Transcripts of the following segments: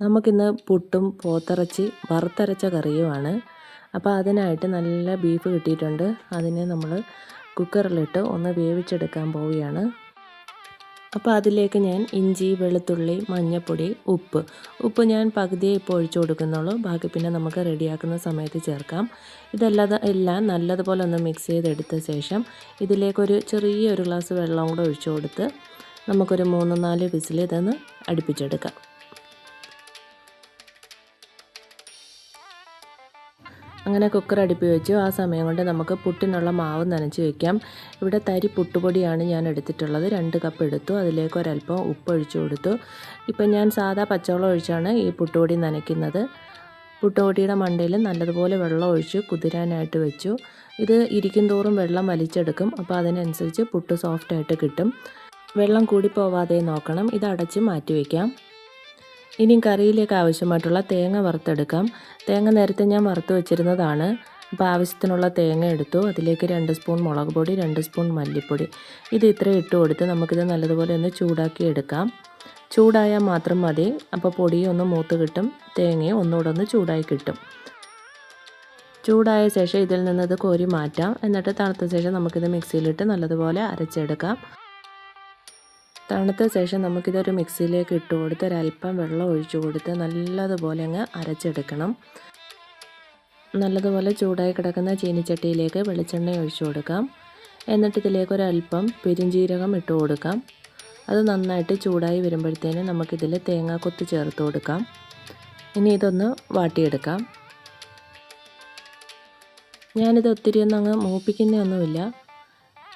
നമുക്കിന്ന് പുട്ടും പോത്തിറച്ചി വറുത്തരച്ച കറിയുമാണ്. അപ്പോൾ അതിനായിട്ട് നല്ല ബീഫ് കിട്ടിയിട്ടുണ്ട്. അതിനെ നമ്മൾ കുക്കറിലിട്ട് ഒന്ന് വേവിച്ചെടുക്കാൻ പോവുകയാണ്. അപ്പോൾ അതിലേക്ക് ഞാൻ ഇഞ്ചി, വെളുത്തുള്ളി, മഞ്ഞൾപ്പൊടി, ഉപ്പ് ഞാൻ പകുതിയെ ഇപ്പോൾ ഒഴിച്ചു കൊടുക്കുന്നുള്ളൂ. ബാക്കി പിന്നെ നമുക്ക് റെഡിയാക്കുന്ന സമയത്ത് ചേർക്കാം. എല്ലാം നല്ലതുപോലെ ഒന്ന് മിക്സ് ചെയ്തെടുത്ത ശേഷം ഇതിലേക്കൊരു ചെറിയൊരു ഗ്ലാസ് വെള്ളം കൂടെ ഒഴിച്ചു കൊടുത്ത് നമുക്കൊരു 3-4 വിസിൽ ഇതൊന്ന് അടുപ്പിച്ചെടുക്കാം. അങ്ങനെ കുക്കർ അടുപ്പി വെച്ചു. ആ സമയം കൊണ്ട് നമുക്ക് പുട്ടിനുള്ള മാവ് നനച്ച് വയ്ക്കാം. ഇവിടെ തരി പുട്ടുപൊടിയാണ് ഞാൻ എടുത്തിട്ടുള്ളത്. 2 കപ്പ് എടുത്തു. അതിലേക്ക് ഒരല്പം ഉപ്പ് ഒഴിച്ചു കൊടുത്തു. ഇപ്പം ഞാൻ സാധാ പച്ചവെള്ളം ഒഴിച്ചാണ് ഈ പുട്ടുപൊടി നനയ്ക്കുന്നത്. പുട്ടുപൊടിയുടെ മണ്ടയിൽ നല്ലതുപോലെ വെള്ളം ഒഴിച്ച് കുതിരാനായിട്ട് വെച്ചു. ഇത് ഇരിക്കും തോറും വെള്ളം വലിച്ചെടുക്കും. അപ്പോൾ അതിനനുസരിച്ച് പുട്ട് സോഫ്റ്റായിട്ട് കിട്ടും. വെള്ളം കൂടിപ്പോവാതെ നോക്കണം. ഇത് അടച്ച് മാറ്റി വയ്ക്കാം. ഇനി കറിയിലേക്ക് ആവശ്യമായിട്ടുള്ള തേങ്ങ വറുത്തെടുക്കാം. തേങ്ങ നേരത്തെ ഞാൻ വറുത്ത് വെച്ചിരുന്നതാണ്. അപ്പോൾ ആവശ്യത്തിനുള്ള തേങ്ങ എടുത്തു. അതിലേക്ക് 2 സ്പൂൺ മുളക് പൊടി, 2 സ്പൂൺ മല്ലിപ്പൊടി, ഇത് ഇത്രയും ഇട്ട് കൊടുത്ത് നമുക്കിത് നല്ലതുപോലെ ഒന്ന് ചൂടാക്കി എടുക്കാം. ചൂടായാൽ മാത്രം മതി. അപ്പോൾ പൊടിയും ഒന്ന് മൂത്ത് കിട്ടും, തേങ്ങയും ഒന്നുകൂടെ ഒന്ന് ചൂടായി കിട്ടും. ചൂടായ ശേഷം ഇതിൽ നിന്ന് ഇത് കോരി മാറ്റാം. എന്നിട്ട് തണുത്ത ശേഷം നമുക്കിത് മിക്സിയിലിട്ട് നല്ലതുപോലെ അരച്ചെടുക്കാം. തണുത്ത ശേഷം നമുക്കിതൊരു മിക്സിയിലേക്ക് ഇട്ട് കൊടുത്ത് ഒരല്പം വെള്ളം ഒഴിച്ചു കൊടുത്ത് നല്ലതുപോലെ അങ്ങ് അരച്ചെടുക്കണം. നല്ലതുപോലെ ചൂടായി കിടക്കുന്ന ചീനിച്ചട്ടിയിലേക്ക് വെളിച്ചെണ്ണ ഒഴിച്ചു കൊടുക്കാം. എന്നിട്ട് ഇതിലേക്ക് ഒരല്പം പെരുംജീരകം ഇട്ട് കൊടുക്കാം. അത് നന്നായിട്ട് ചൂടായി വരുമ്പോഴത്തേനും നമുക്കിതിൽ തേങ്ങാക്കൊത്ത് ചേർത്ത് കൊടുക്കാം. ഇനി ഇതൊന്ന് വാട്ടിയെടുക്കാം. ഞാനിത് ഒത്തിരി ഒന്നും അങ്ങ് മൂപ്പിക്കുന്നൊന്നുമില്ല.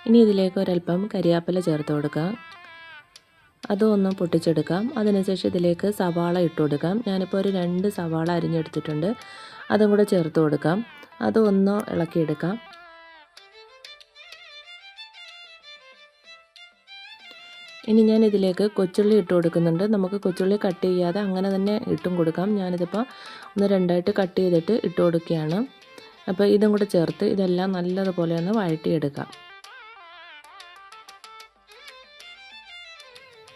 ഇനി ഇതിലേക്ക് ഒരല്പം കരിയാപ്പില ചേർത്ത് കൊടുക്കാം. അതും ഒന്ന് പൊട്ടിച്ചെടുക്കാം. അതിനുശേഷം ഇതിലേക്ക് സവാള ഇട്ട് കൊടുക്കാം. ഞാനിപ്പോൾ ഒരു 2 സവാള അരിഞ്ഞെടുത്തിട്ടുണ്ട്. അതും കൂടെ ചേർത്ത് കൊടുക്കാം. അതൊന്ന് ഇളക്കിയെടുക്കാം. ഇനി ഞാൻ ഇതിലേക്ക് കൊച്ചുള്ളി ഇട്ട് കൊടുക്കുന്നുണ്ട്. നമുക്ക് കൊച്ചുള്ളി കട്ട് ചെയ്യാതെ അങ്ങനെ തന്നെ ഇട്ടും കൊടുക്കാം. ഞാനിതിപ്പോൾ 1-2 കട്ട് ചെയ്തിട്ട് ഇട്ട് കൊടുക്കുകയാണ്. അപ്പോൾ ഇതും കൂടെ ചേർത്ത് ഇതെല്ലാം നല്ലതുപോലെ ഒന്ന് വഴറ്റിയെടുക്കാം.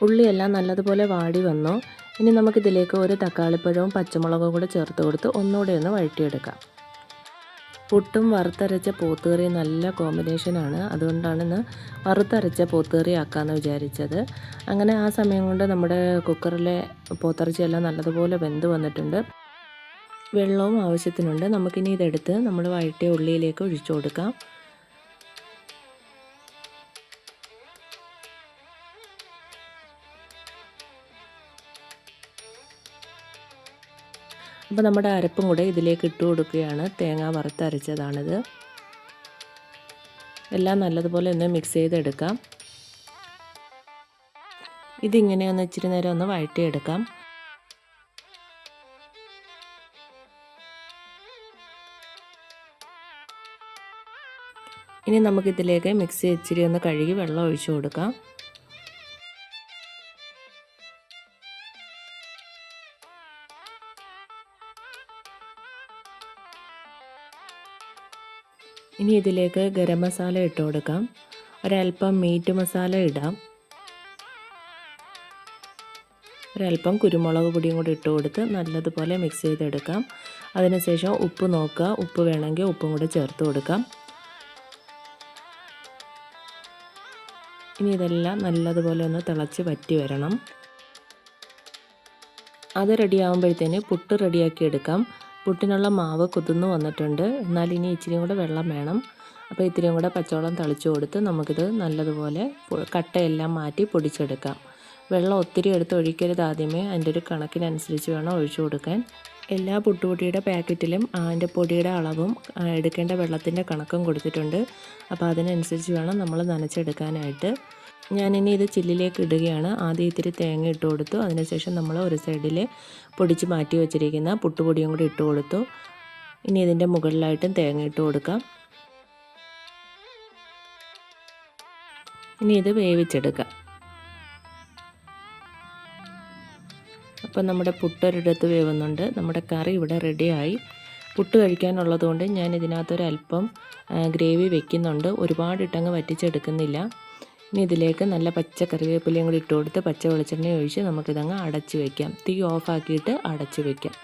ഉള്ളിയെല്ലാം നല്ലതുപോലെ വാടി വന്നു. ഇനി നമുക്കിതിലേക്ക് ഒരു തക്കാളിപ്പഴവും പച്ചമുളകും കൂടെ ചേർത്ത് കൊടുത്ത് ഒന്നുകൂടെ ഒന്ന് വഴറ്റിയെടുക്കാം. പുട്ടും വറുത്തരച്ച പോത്തുകറിയും നല്ല കോമ്പിനേഷനാണ്. അതുകൊണ്ടാണ് ഇന്ന് വറുത്തരച്ച പോത്തുകറി ആക്കാമെന്ന് വിചാരിച്ചത്. അങ്ങനെ ആ സമയം കൊണ്ട് നമ്മുടെ കുക്കറിലെ പോത്തിറച്ചിയെല്ലാം നല്ലതുപോലെ വെന്ത് വന്നിട്ടുണ്ട്. വെള്ളവും ആവശ്യത്തിനുണ്ട്. നമുക്കിനി ഇതെടുത്ത് നമ്മൾ വഴറ്റിയ ഉള്ളിയിലേക്ക് ഒഴിച്ചു കൊടുക്കാം. അപ്പോൾ നമ്മുടെ അരപ്പും കൂടെ ഇതിലേക്ക് ഇട്ട് കൊടുക്കുകയാണ്. തേങ്ങ വറുത്തരച്ചതാണിത്. എല്ലാം നല്ലതുപോലെ ഒന്ന് മിക്സ് ചെയ്തെടുക്കാം. ഇതിങ്ങനെ ഒന്ന് ഇച്ചിരി നേരം ഒന്ന് വഴറ്റിയെടുക്കാം. ഇനി നമുക്കിതിലേക്ക് മിക്സി ഇച്ചിരി ഒന്ന് കഴുകി വെള്ളം ഒഴിച്ചു കൊടുക്കാം. ഇനി ഇതിലേക്ക് ഗരം മസാല ഇട്ട് കൊടുക്കാം. ഒരല്പം മീറ്റ് മസാല ഇടാം. ഒരല്പം കുരുമുളക് പൊടിയും കൂടി ഇട്ട് കൊടുത്ത് നല്ലതുപോലെ മിക്സ് ചെയ്തെടുക്കാം. അതിനുശേഷം ഉപ്പ് നോക്കുക. ഉപ്പ് വേണമെങ്കിൽ ഉപ്പും കൂടി ചേർത്ത് കൊടുക്കാം. ഇനി ഇതെല്ലാം നല്ലതുപോലെ ഒന്ന് തിളച്ച് വറ്റി വരണം. അത് റെഡിയാകുമ്പോഴത്തേന് പുട്ട് റെഡിയാക്കി എടുക്കാം. പുട്ടിനുള്ള മാവ് കുതിർന്ന് വന്നിട്ടുണ്ട്. എന്നാൽ ഇനി ഇച്ചിരിയും കൂടെ വെള്ളം വേണം. അപ്പോൾ ഇത്തിരിയും കൂടെ പച്ചവെള്ളം തളിച്ചു കൊടുത്ത് നമുക്കിത് നല്ലതുപോലെ കട്ടയെല്ലാം മാറ്റി പൊടിച്ചെടുക്കാം. വെള്ളം ഒത്തിരി എടുത്ത് ഒഴിക്കരുത്. ആദ്യമേ അതിൻ്റെ ഒരു കണക്കിനനുസരിച്ച് വേണം ഒഴിച്ചു കൊടുക്കാൻ. എല്ലാ പുട്ടുപൊടിയുടെ പാക്കറ്റിലും അതിൻ്റെ പൊടിയുടെ അളവും എടുക്കേണ്ട വെള്ളത്തിൻ്റെ കണക്കും കൊടുത്തിട്ടുണ്ട്. അപ്പോൾ അതിനനുസരിച്ച് വേണം നമ്മൾ നനച്ചെടുക്കാനായിട്ട്. ഞാനിനി ഇത് ചില്ലിലേക്ക് ഇടുകയാണ്. ആദ്യം ഇത്തിരി തേങ്ങ ഇട്ട് കൊടുത്തു. അതിനുശേഷം നമ്മൾ ഒരു സൈഡിൽ പൊടിച്ച് മാറ്റി വെച്ചിരിക്കുന്ന പുട്ടുപൊടിയും കൂടി ഇട്ട് കൊടുത്തു. ഇനി ഇതിൻ്റെ മുകളിലായിട്ടും തേങ്ങ ഇട്ട് കൊടുക്കാം. ഇനി ഇത് വേവിച്ചെടുക്കാം. അപ്പം നമ്മുടെ പുട്ടൊരിടത്ത് വേവുന്നുണ്ട്. നമ്മുടെ കറി ഇവിടെ റെഡിയായി. പുട്ട് കഴിക്കാനുള്ളതുകൊണ്ട് ഞാൻ ഇതിനകത്തൊരല്പം ഗ്രേവി വെക്കുന്നുണ്ട്. ഒരുപാട് ഇട്ടങ്ങ് വറ്റിച്ചെടുക്കുന്നില്ല. ഇനി ഇതിലേക്ക് നല്ല പച്ച കറിവേപ്പിലയും കൂടി ഇട്ട് കൊടുത്ത് പച്ച വെളിച്ചെണ്ണ ഒഴിച്ച് നമുക്കിതങ്ങ് അടച്ച് വയ്ക്കാം. തീ ഓഫാക്കിയിട്ട് അടച്ച് വയ്ക്കാം.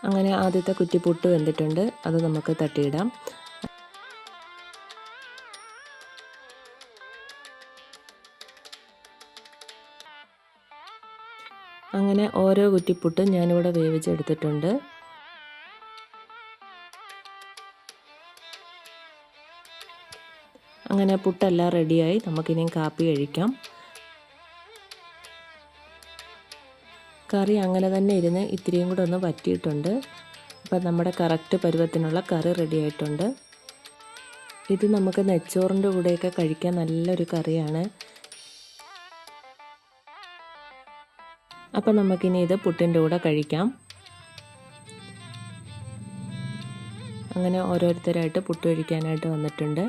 അങ്ങനെ ആദ്യത്തെ കുറ്റി പുട്ട് വെന്തിട്ടുണ്ട്. അത് നമുക്ക് തട്ടിയിടാം. അങ്ങനെ ഓരോ കുറ്റിപ്പുട്ടും ഞാനിവിടെ വേവിച്ചെടുത്തിട്ടുണ്ട്. അങ്ങനെ പുട്ടെല്ലാം റെഡിയായി. നമുക്കിനിയും കാപ്പി കഴിക്കാം. കറി അങ്ങനെ തന്നെ ഇരുന്ന് ഇത്തിരിയും കൂടെ ഒന്ന് വറ്റിയിട്ടുണ്ട്. അപ്പം നമ്മുടെ കറക്റ്റ് പരുവത്തിനുള്ള കറി റെഡി ആയിട്ടുണ്ട്. ഇത് നമുക്ക് നെച്ചോറിൻ്റെ കൂടെയൊക്കെ കഴിക്കാൻ നല്ലൊരു കറിയാണ്. അപ്പം നമുക്കിനി ഇത് പുട്ടിൻ്റെ കൂടെ കഴിക്കാം. അങ്ങനെ ഓരോരുത്തരായിട്ട് പുട്ട് കഴിക്കാനായിട്ട് വന്നിട്ടുണ്ട്.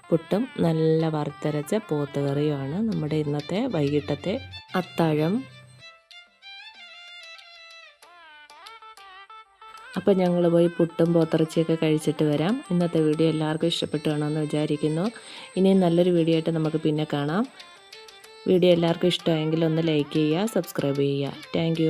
പുട്ടും നല്ല വറുത്തരച്ച പോത്ത് കറിയുമാണ് നമ്മുടെ ഇന്നത്തെ വൈകിട്ടത്തെ അത്താഴം. അപ്പോൾ ഞങ്ങൾ പോയി പുട്ടും പോത്തിറച്ചിയൊക്കെ കഴിച്ചിട്ട് വരാം. ഇന്നത്തെ വീഡിയോ എല്ലാവർക്കും ഇഷ്ടപ്പെട്ടു കാണുമെന്ന് വിചാരിക്കുന്നു. ഇനിയും നല്ലൊരു വീഡിയോ ആയിട്ട് നമുക്ക് പിന്നെ കാണാം. വീഡിയോ എല്ലാവർക്കും ഇഷ്ടമായെങ്കിൽ ഒന്ന് ലൈക്ക് ചെയ്യുക, സബ്സ്ക്രൈബ് ചെയ്യുക. താങ്ക്